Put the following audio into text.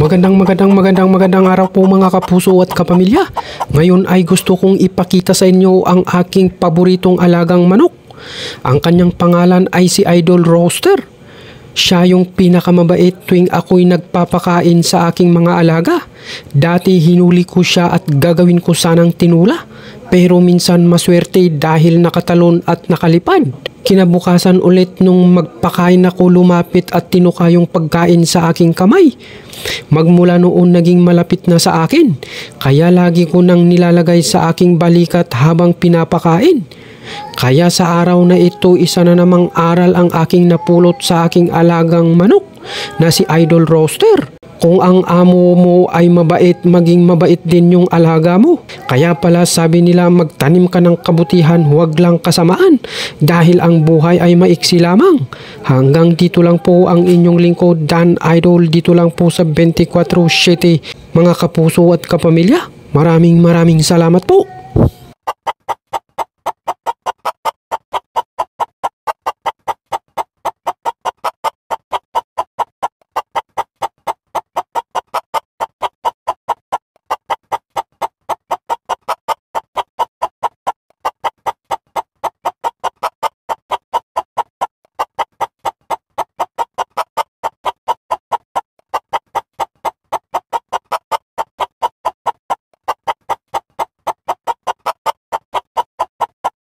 Magandang araw po mga kapuso at kapamilya. Ngayon ay gusto kong ipakita sa inyo ang aking paboritong alagang manok. Ang kanyang pangalan ay si Idol Roaster. Siya yung pinakamabait tuwing ako'y nagpapakain sa aking mga alaga. Dati hinuli ko siya at gagawin ko sanang tinula. Pero minsan maswerte dahil nakatalon at nakalipad. Kinabukasan ulit nung magpakain ako, lumapit at tinuka yung pagkain sa aking kamay. Magmula noon naging malapit na sa akin, kaya lagi ko nang nilalagay sa aking balikat habang pinapakain. Kaya sa araw na ito, isa na namang aral ang aking napulot sa aking alagang manok na si Idol Roaster. Kung ang amo mo ay mabait, maging mabait din yung alaga mo. Kaya pala sabi nila, magtanim ka ng kabutihan, huwag lang kasamaan. Dahil ang buhay ay maiksi lamang. Hanggang dito lang po ang inyong lingkod, Dan Idol, dito lang po sa 24/7 mga kapuso at kapamilya. Maraming salamat po.